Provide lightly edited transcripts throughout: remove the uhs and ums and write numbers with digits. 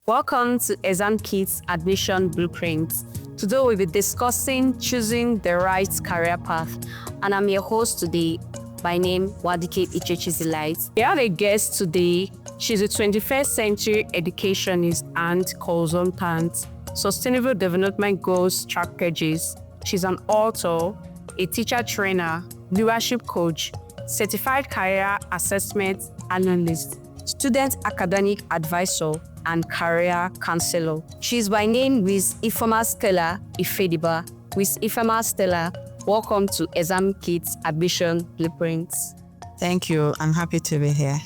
Welcome to Examkits Admission Blueprint. Today we'll be discussing choosing the right career path, and I'm your host today by name Wadike Ichechizilight. We have a guest today. She's a 21st century educationist and consultant, sustainable development goals strategies. She's an author, a teacher trainer, leadership coach, certified career assessment analyst, student academic advisor, and career counselor. She's by name Ms. Ifeoma Stella Ifediba. Ms. Ifeoma Stella, welcome to Examkits Admission Blueprints. Thank you. I'm happy to be here.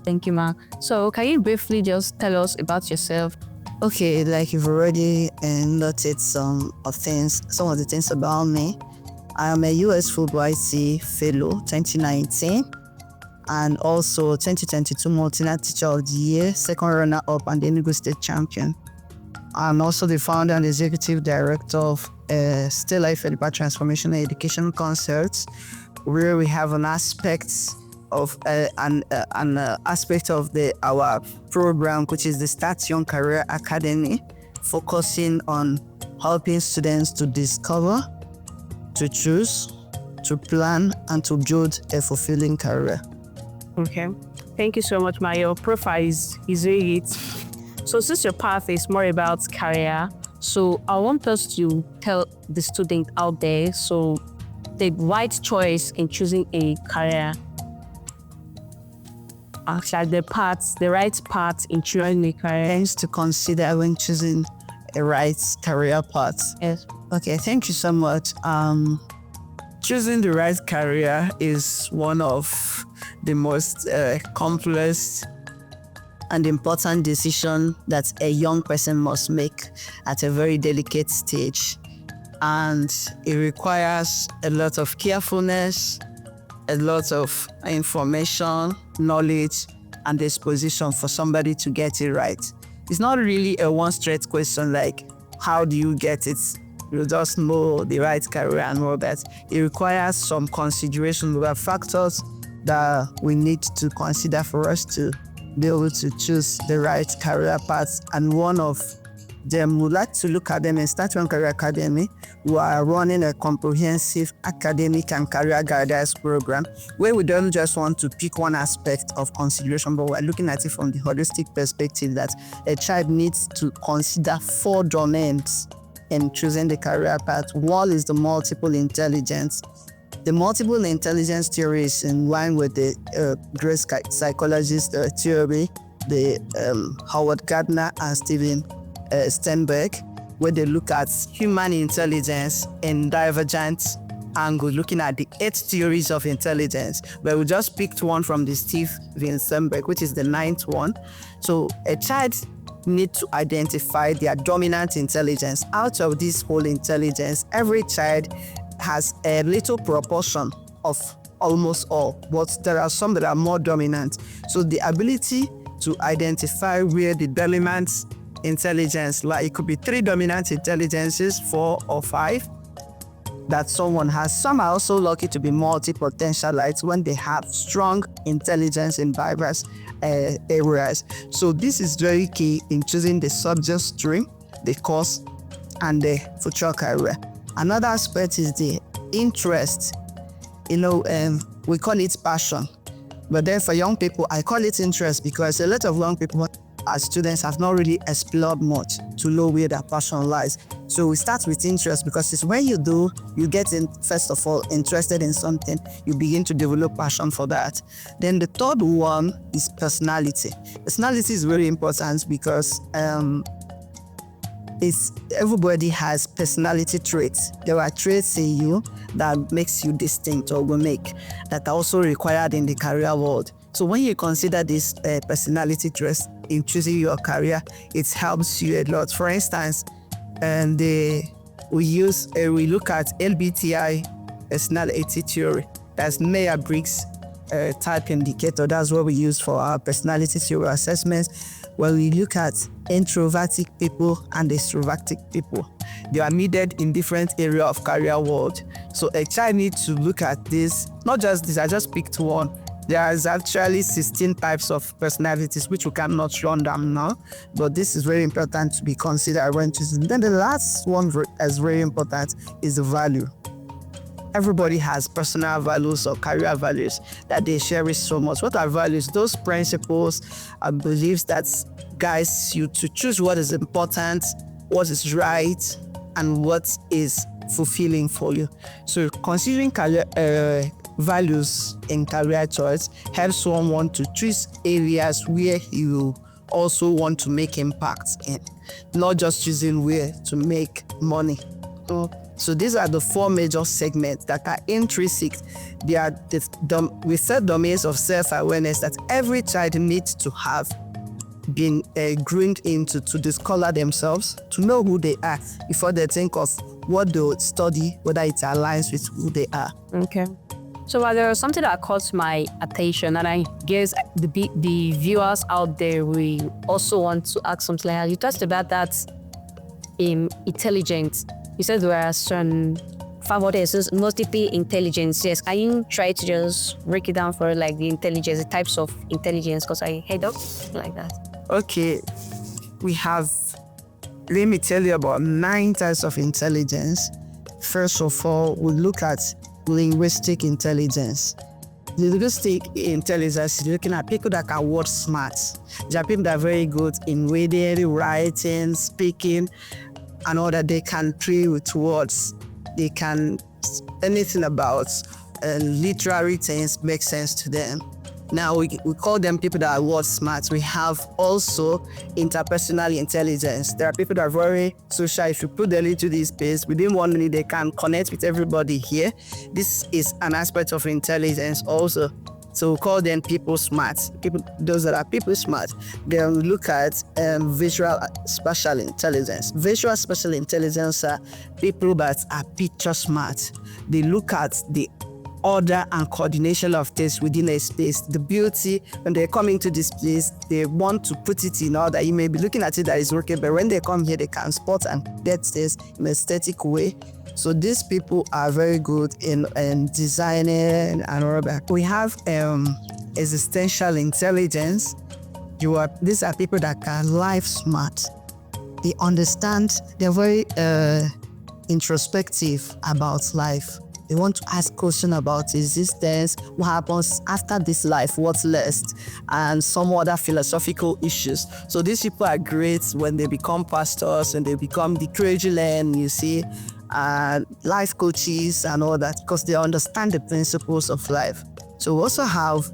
Thank you, Ma. So can you briefly just tell us about yourself? Okay, like you've already noted some of the things about me. I am a US Fulbright Fellow 2019 and also 2022 Multinational Teacher of the Year, second runner-up and the Enugu State Champion. I'm also the founder and executive director of Stella Ifediba Transformational Education Concerts, where we have an aspect of our program, which is the Start Young Career Academy, focusing on helping students to discover, to choose, to plan, and to build a fulfilling career. Okay. Thank you so much, Ma. Your profile is very it. So since your path is more about career, so I want us to tell the student out there, so the right choice in choosing a career. Actually, the right path in choosing a career. Things to consider when choosing a right career path. Yes. Okay, thank you so much. Choosing the right career is one of the most complex and important decision that a young person must make at a very delicate stage. And it requires a lot of carefulness, a lot of information, knowledge, and disposition for somebody to get it right. It's not really a one straight question like, how do you get it? You just know the right career and all that. It requires some consideration about factors that we need to consider for us to be able to choose the right career path. And one of them, would like to look at them in Start Young Career Academy. We are running a comprehensive academic and career guidance program where we don't just want to pick one aspect of consideration, but we're looking at it from the holistic perspective that a child needs to consider 4 domains in choosing the career path. One is the multiple intelligence. The multiple intelligence theory is in line with the great psychologist theory, the Howard Gardner and Steven Steinberg, where they look at human intelligence in divergent angle, looking at the 8 theories of intelligence. But we just picked one from the Steven Steinberg, which is the 9th one. So a child need to identify their dominant intelligence. Out of this whole intelligence, every child has a little proportion of almost all, but there are some that are more dominant. So the ability to identify where the dominant intelligence, like it could be 3 dominant intelligences, 4 or 5, that someone has. Some are also lucky to be multi-potentialites when they have strong intelligence in diverse areas. So this is very key in choosing the subject stream, the course, and the future career. Another aspect is the interest. We call it passion, but then for young people, I call it interest because a lot of young people as students have not really explored much to know where their passion lies. So we start with interest because it's when you get in, first of all, interested in something, you begin to develop passion for that. Then the third one is personality. Personality is very important because everybody has personality traits. There are traits in you that makes you distinct or unique that are also required in the career world. So when you consider this personality traits in choosing your career, it helps you a lot. For instance, we look at LBTI personality theory. That's Myers-Briggs type indicator. That's what we use for our personality theory assessments. Where we look at introverted people and extroverted people. They are needed in different areas of career world. So a child needs to look at this, not just this, I just picked one, There is actually 16 types of personalities, which we cannot run down now, but this is very important to be considered when choosing. Then the last one that's very important is the value. Everybody has personal values or career values that they cherish so much. What are values? Those principles and beliefs that guides you to choose what is important, what is right, and what is fulfilling for you. So considering career values in career choice helps someone to choose areas where you also want to make impact in, not just choosing where to make money. So these are the 4 major segments that are intrinsic. They are we said domains of self-awareness that every child needs to have been groomed into to discover themselves, to know who they are before they think of what they'll study, whether it aligns with who they are. Okay. So there was something that caught my attention, and I guess the viewers out there will also want to ask something like that. You touched about that intelligence. You said there are some 5 others, multiple intelligence. Yes, can you try to just break it down for like the intelligence, the types of intelligence? Because I heard up like that. Okay, let me tell you about 9 types of intelligence. First of all, we look at linguistic intelligence. The linguistic intelligence is looking at people that can word smart. There are people that are very good in reading, writing, speaking, and all that. They can play with words. They can, anything about literary things makes sense to them. Now we call them people that are word smart. We have also interpersonal intelligence. There are people that are very social. If you put them into this space, within 1 minute they can connect with everybody here. This is an aspect of intelligence also. So we call them people smart. Those that are people smart. Then we look at visual spatial intelligence. Visual spatial intelligence are people that are picture smart. They look at the order and coordination of things within a space. The beauty, when they come into this place, they want to put it in order. You may be looking at it that is okay, but when they come here, they can spot and get things in an aesthetic way. So these people are very good in designing and all that. We have existential intelligence. These are people that can life smart. They understand, they're very introspective about life. They want to ask questions about existence, what happens after this life, what's next, and some other philosophical issues. So these people are great when they become pastors and they become the clergymen, you see, life coaches and all that, because they understand the principles of life. So we also have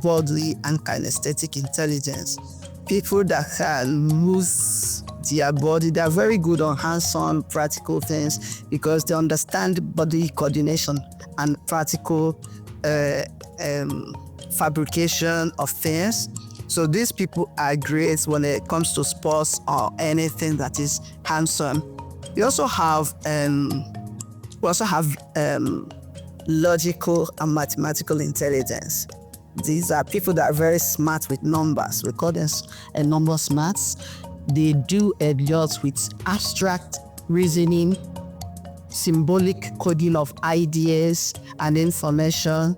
bodily and kinesthetic intelligence. People that can lose their body, they're very good on hands-on practical things because they understand body coordination and practical fabrication of things. So these people are great when it comes to sports or anything that is hands-on. We also have logical and mathematical intelligence. These are people that are very smart with numbers. We call them number smarts. They do a lot with abstract reasoning, symbolic coding of ideas and information,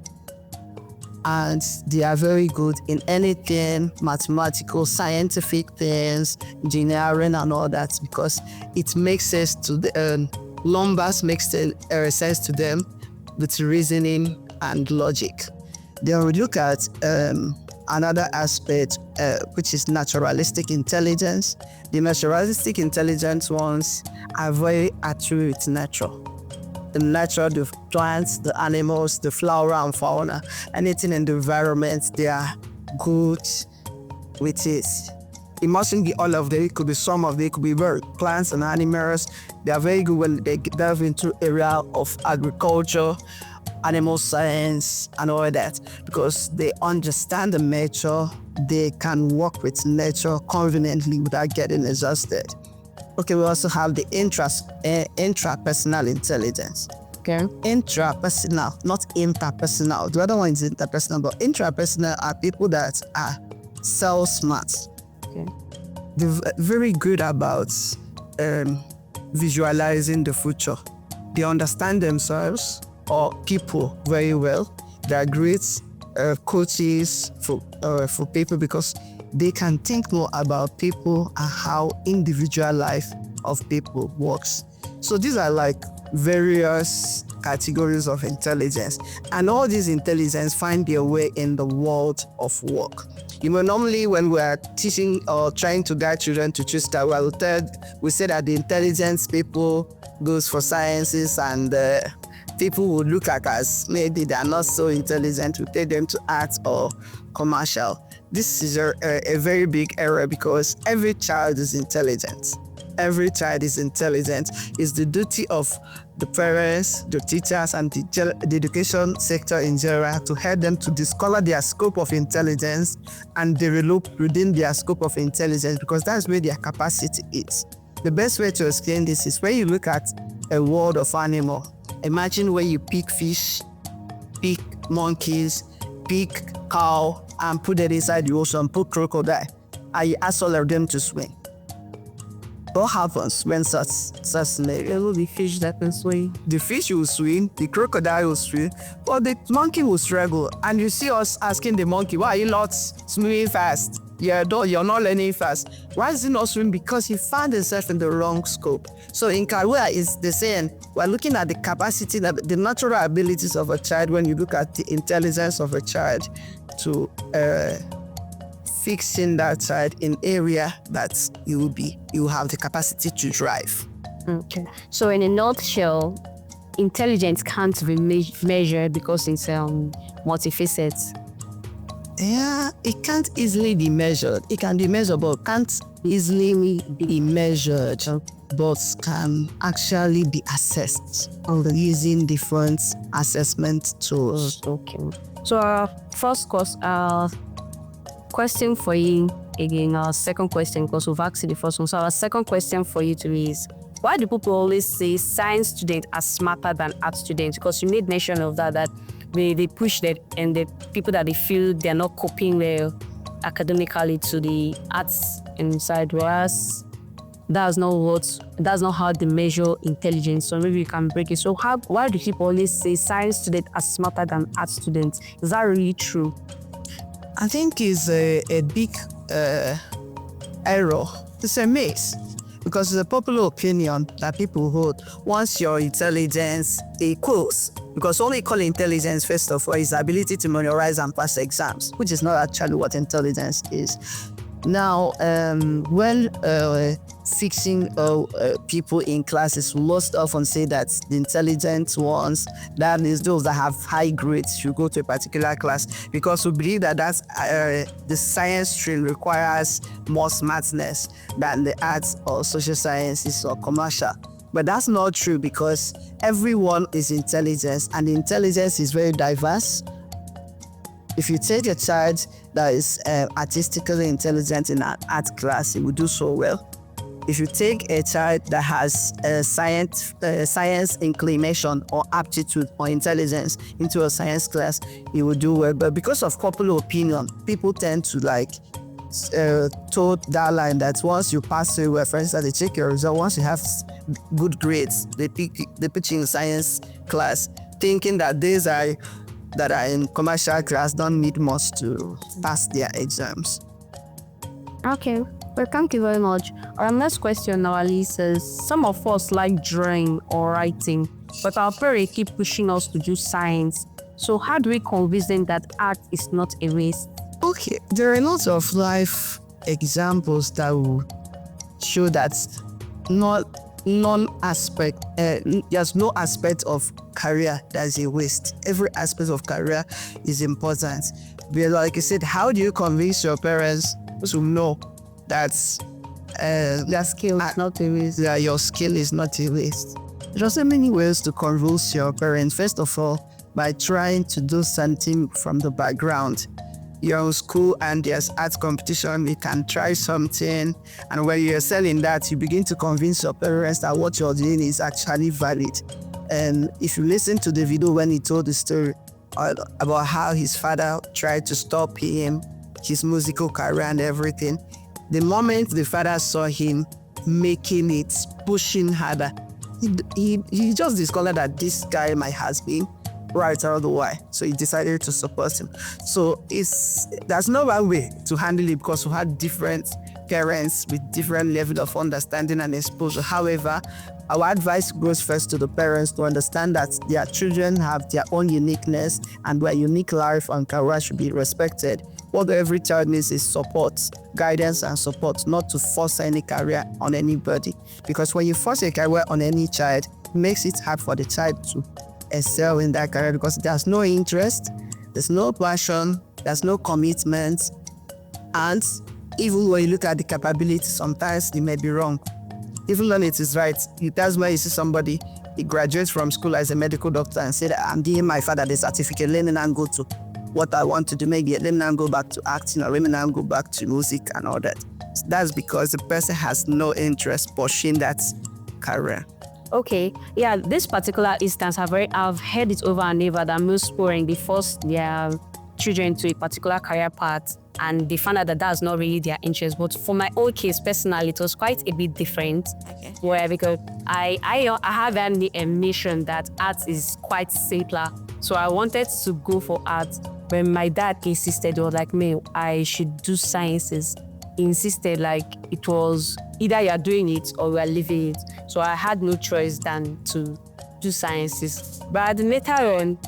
and they are very good in anything mathematical, scientific things, engineering and all that, because it makes sense to the numbers makes sense to them with reasoning and logic. Then we look at another aspect, which is naturalistic intelligence. The naturalistic intelligence ones are very attuned with nature. The nature, the plants, the animals, the flora and fauna, anything in the environment, they are good with it. It mustn't be all of them, it could be some of them, it could be plants and animals. They are very good when they delve into area of agriculture, animal science and all that, because they understand the nature. They can work with nature conveniently without getting exhausted. Okay, we also have the intrapersonal intelligence. Okay. Intrapersonal, not interpersonal. The other one is interpersonal, but intrapersonal are people that are self-smart. Okay. They're very good about visualizing the future. They understand themselves or people very well. They're great coaches, for people, because they can think more about people and how individual life of people works. So these are like various categories of intelligence, and all these intelligence find their way in the world of work. Normally when we are teaching or trying to guide children to choose that, we say that the intelligence people goes for sciences, and people would look at as maybe they are not so intelligent, we take them to arts or commercial. This is a very big error, because every child is intelligent. Every child is intelligent. It's the duty of the parents, the teachers, and the education sector in general to help them to discover their scope of intelligence and develop within their scope of intelligence, because that's where their capacity is. The best way to explain this is when you look at a world of animal. Imagine when you pick fish, pick monkeys, pick cow, and put it inside the ocean, put crocodile, and you ask all of them to swim. What happens when such scenario? There will be fish that can swim. The fish will swim, the crocodile will swim, but the monkey will struggle. And you see us asking the monkey, why are you not swimming fast? You're not learning fast. Why is he not swimming? Because he found himself in the wrong scope. So in career, it's the same. We're looking at the capacity, the natural abilities of a child. When you look at the intelligence of a child, to fixing that child in area that you have the capacity to drive. Okay. So in a nutshell, intelligence can't be measured because it's multifaceted. Yeah, it can't easily be measured. It can be measured, but can't easily be measured, but can actually be assessed using different assessment tools. Okay. So our first question for you, again, our second question, because we've asked the first one. So our second question for you to is, why do people always say science students are smarter than art students? Because you made mention of that they push that, and the people that they feel they're not coping well academically to the arts inside, whereas that's not how they measure intelligence. So maybe you can break it. So why do people always say science students are smarter than art students? Is that really true? I think it's a big error. It's a myth, because it's a popular opinion that people hold. Once your intelligence equals, because all we call intelligence, first of all, is ability to memorize and pass exams, which is not actually what intelligence is. Now, when fixing people in classes, we most often say that the intelligent ones, that is those that have high grades, should go to a particular class, because we believe that the science stream requires more smartness than the arts or social sciences or commercial. But that's not true, because everyone is intelligent, and the intelligence is very diverse. If you take a child that is artistically intelligent in an art class, he will do so well. If you take a child that has science inclination or aptitude or intelligence into a science class, he will do well. But because of popular opinion, people tend to told that line that once you pass through a, for instance, they check your result, once you have good grades, they put you in science class, thinking that these that are in commercial class don't need much to pass their exams. Okay, well, thank you very much. Our next question now, Alice, says, some of us like drawing or writing, but our parents keep pushing us to do science. So how do we convince them that art is not a waste? Okay, there are lots of life examples that will show that there's no aspect of career that's a waste. Every aspect of career is important. But like I said, how do you convince your parents to know that Their skill is not a waste? Yeah, your skill is not a waste. There are so many ways to convince your parents. First of all, by trying to do something from the background. You're in school and there's art competition, you can try something, and when you're selling that, you begin to convince your parents that what you're doing is actually valid. And if you listen to the video when he told the story about how his father tried to stop him, his musical career and everything, the moment the father saw him making it, pushing harder, he just discovered that this guy might have been right or the why. So he decided to support him. So there's no one way to handle it because we had different parents with different level of understanding and exposure. However, our advice goes first to the parents to understand that their children have their own uniqueness and their unique life and career should be respected. What every child needs is support, guidance and support, not to force any career on anybody. Because when you force a career on any child, it makes it hard for the child to excel in that career because there's no interest, there's no passion, there's no commitment, and even when you look at the capability, sometimes it may be wrong. Even when it is right, that's why you see somebody, he graduates from school as a medical doctor and said, I'm giving my father the certificate, let me now go to what I want to do, maybe let me now go back to acting or let me now go back to music and all that. So that's because the person has no interest pursuing that career. Okay, yeah, this particular instance, I've heard it over and over that most parents, they force their children to a particular career path and they found out that that's not really their interest. But for my own case, personally, it was quite a bit different. Okay. Where because I have a mission that art is quite simpler. So I wanted to go for art. When my dad insisted, or like me, I should do sciences. He insisted like it was either you're doing it or we're leaving it. So I had no choice than to do sciences. But later on,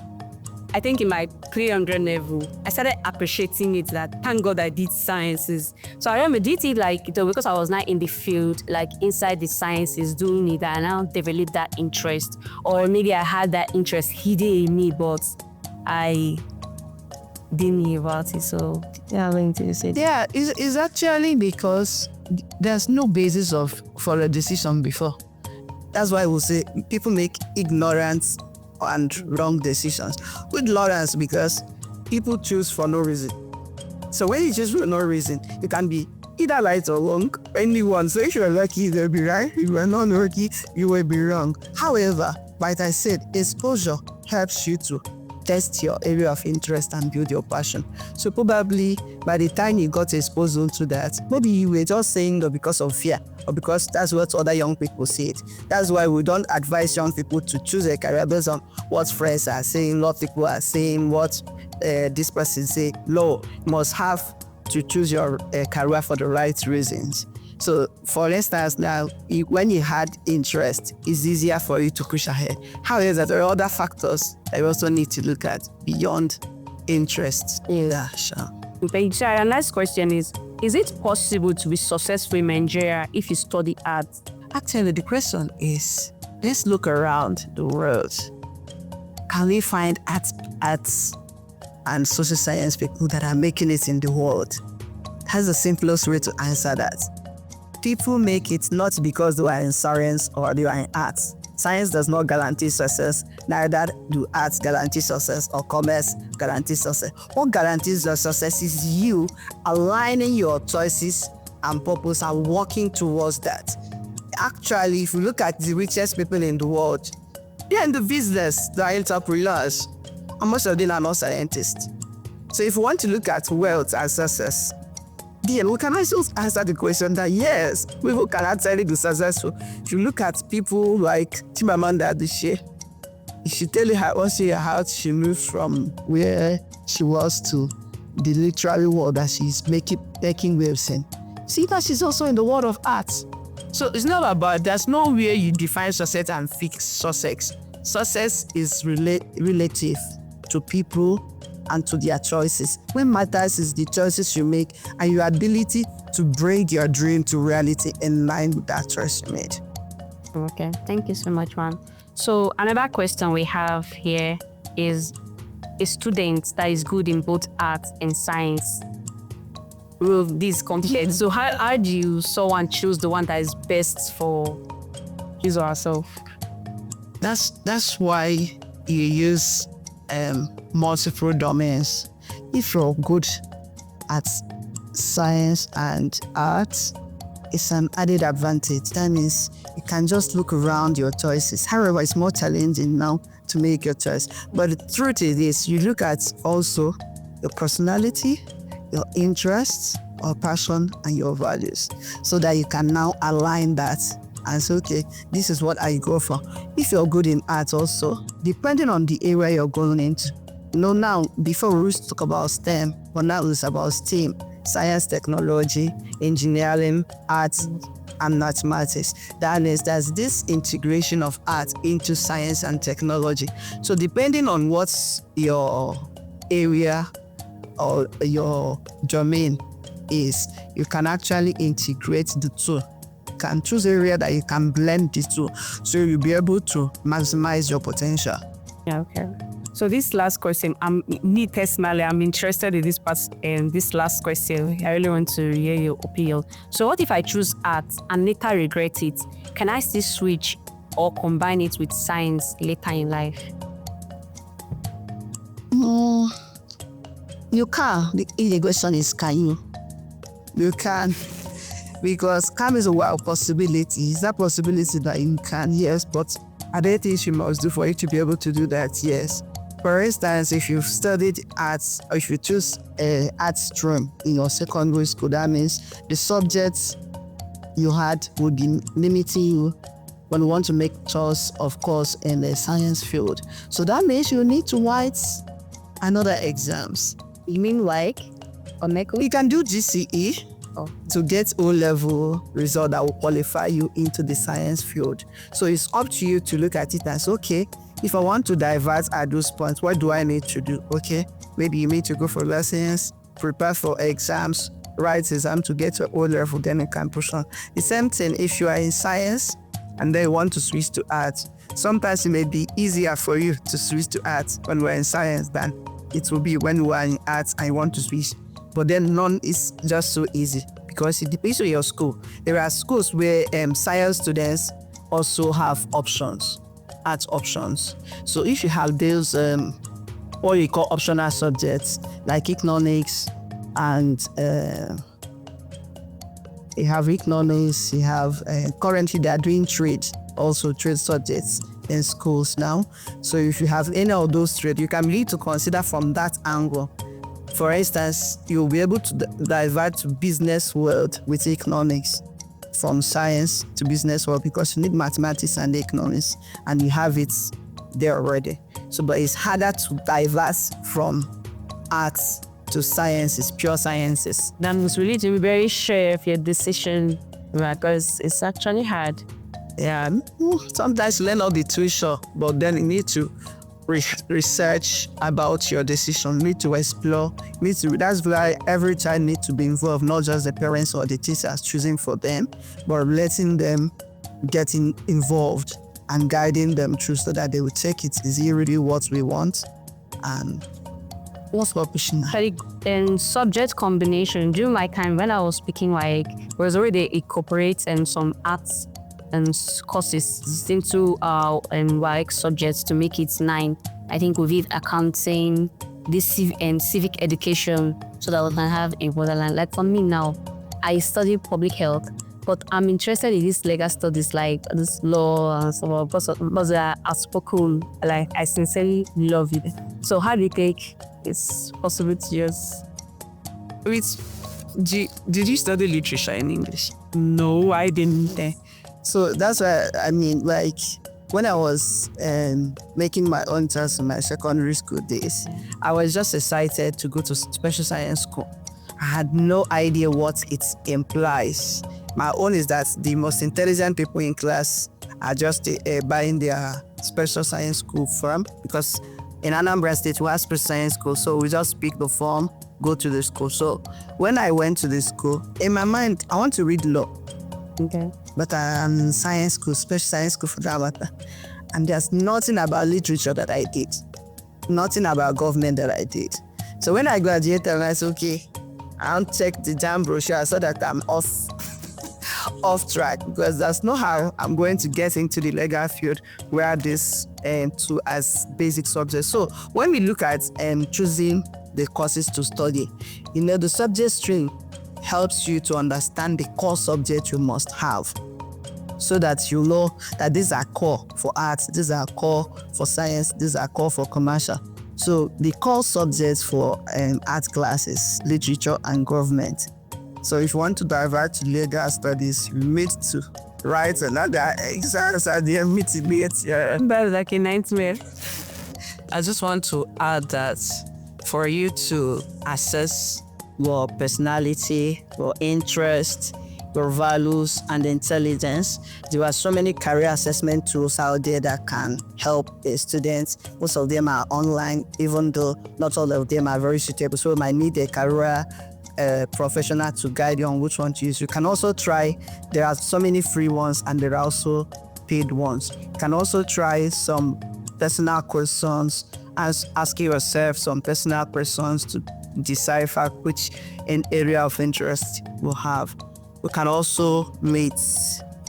I think in my 300 level, I started appreciating it that thank God I did sciences. So I remember did it like, because I was not in the field, like inside the sciences doing it, and I now developed that interest. Or maybe I had that interest hidden in me, but I didn't know about it. So yeah, I'm going to say yeah, it's actually because there's no basis for a decision before. That's why we'll say people make ignorance and wrong decisions. With ignorance, because people choose for no reason. So when you choose for no reason, you can be either right or wrong, anyone. So if you're lucky, you'll be right. If you're not lucky, you will be wrong. However, like I said, exposure helps you to test your area of interest and build your passion. So probably by the time you got exposed to that, maybe you were just saying that because of fear or because that's what other young people say it. That's why we don't advise young people to choose a career based on what friends are saying, what people are saying, what this person say. No, you must have to choose your career for the right reasons. So for instance, now, when you had interest, it's easier for you to push ahead. However, there are other factors that you also need to look at beyond interest. Yeah, sure. Okay, so our next question is it possible to be successful in Nigeria if you study art? Actually, the question is, let's look around the world. Can we find arts and social science people that are making it in the world? That's the simplest way to answer that. People make it not because they are in science or they are in arts. Science does not guarantee success, neither do arts guarantee success or commerce guarantee success. What guarantees your success is you aligning your choices and purpose and working towards that. Actually, if you look at the richest people in the world, they're in the business, they're entrepreneurs, and most of them are not scientists. So if you want to look at wealth and success, then we can also answer the question that yes, people can actually be successful. If you look at people like Chimamanda Adichie, she tell you how she moved from where she was to the literary world that she's making waves in. See that she's also in the world of art. So it's not about, there's no way you define success and fix success. Success is relative to people and to their choices. What matters is the choices you make and your ability to bring your dream to reality in line with that choice you made. Okay, thank you so much, man. So another question we have here is a student that is good in both art and science. Will this compete? So how do someone choose the one that is best for his or herself? That's why you use multiple domains. If you're good at science and art, it's an added advantage. That means you can just look around your choices. However, it's more challenging now to make your choice. But the truth is this, you look at also your personality, your interests, or passion, and your values, so that you can now align that and say, okay, this is what I go for. If you're good in art also, depending on the area you're going into. Now, before we used to talk about STEM, but now it's about STEAM, science, technology, engineering, arts, and mathematics. That means there's this integration of art into science and technology. So depending on what's your area or your domain is, you can actually integrate the two. You can choose area that you can blend the two, so you'll be able to maximize your potential. Yeah, okay. So this last question, me personally, I'm interested in this part and this last question. I really want to hear your opinion. So what if I choose art and later regret it? Can I still switch or combine it with science later in life? You can. The question is, can you? You can. Because can is a wild possibility. It's a possibility that you can, yes, but are there things you must do for you to be able to do that? Yes. For instance, if you've studied arts, or if you choose an art stream in your secondary school, that means the subjects you had would be limiting you when you want to make choice, of course, in the science field. So that means you need to write another exams. You mean like Oneko? You can do GCE to get O-level result that will qualify you into the science field. So it's up to you to look at it as, okay, if I want to divert at those points, what do I need to do? Okay, maybe you need to go for lessons, prepare for exams, write exam to get to O-level, then you can push on. The same thing if you are in science and then you want to switch to art. Sometimes it may be easier for you to switch to art when we're in science than it will be when we are in arts and you want to switch. But then none is just so easy because it depends on your school. There are schools where science students also have options, art options. So if you have those what you call optional subjects like economics and you have economics, you have currently they are doing trade, also trade subjects in schools now. So if you have any of those trade, you can need to consider from that angle. For instance, you'll be able to divert to business world with economics, from science to business world, because you need mathematics and economics, and you have it there already. So, but it's harder to divert from arts to sciences, pure sciences. That means really to be very sure of your decision, because it's actually hard. Yeah, sometimes you learn all the tuition, but then you need to research about your decision, you need to explore, that's why every child needs to be involved, not just the parents or the teachers choosing for them, but letting them get involved and guiding them through so that they will take it. Is it really what we want? And what's pushing? And subject combination, during my time when I was speaking, like, was already incorporate and some arts and courses into like subjects to make it 9. I think we did accounting, this and civic education, so that we can have a borderline. Like for me now, I study public health, but I'm interested in these legal studies like this law and so on, because they are spoken, like I sincerely love it. So how do you think it's possible to use? Did you study literature in English? No, I didn't. So that's why, I mean, like, when I was making my own test in my secondary school days, I was just excited to go to special science school. I had no idea what it implies. My own is that the most intelligent people in class are just buying their special science school form, because in Anambra State we have special science school, so we just pick the form, go to the school. So when I went to the school, in my mind, I want to read law. Okay. But I'm in science school, special science school for that matter. And there's nothing about literature that I did. Nothing about government that I did. So when I graduated, I said, okay, I'll check the JAMB brochure so that I'm off track, because that's not how I'm going to get into the legal field where this two as basic subjects. So when we look at choosing the courses to study, the subject stream helps you to understand the core subject you must have, so that you know that these are core for arts, these are core for science, these are core for commercial. So the core subjects for art classes, literature and government. So if you want to divert to legal studies, you need to write another exams at the mitigate. Yeah. That's like a nightmare. I just want to add that for you to assess your personality, your interest, your values, and intelligence, there are so many career assessment tools out there that can help a student. Most of them are online, even though not all of them are very suitable. So you might need a career professional to guide you on which one to use. You can also try, there are so many free ones and there are also paid ones. You can also try some personal questions, asking yourself some personal questions to decipher which area of interest you have. We can also meet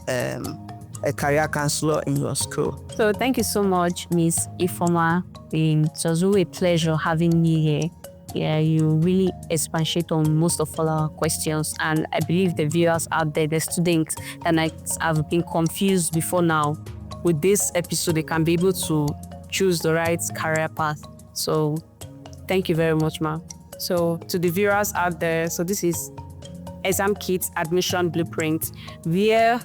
a career counselor in your school. So thank you so much, Miss Ifoma. It was really a pleasure having you here. Yeah, you really expatiate on most of all our questions, and I believe the viewers out there, the students that might have been confused before now, with this episode, they can be able to choose the right career path. So thank you very much, ma'am. So to the viewers out there, so this is Examkits Admission Blueprint, where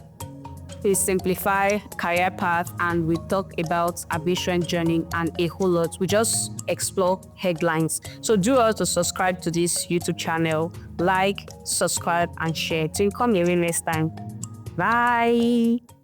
we simplify career path and we talk about admission journey and a whole lot. We just explore headlines. So do also subscribe to this YouTube channel, like, subscribe, and share. Till you come here next time. Bye.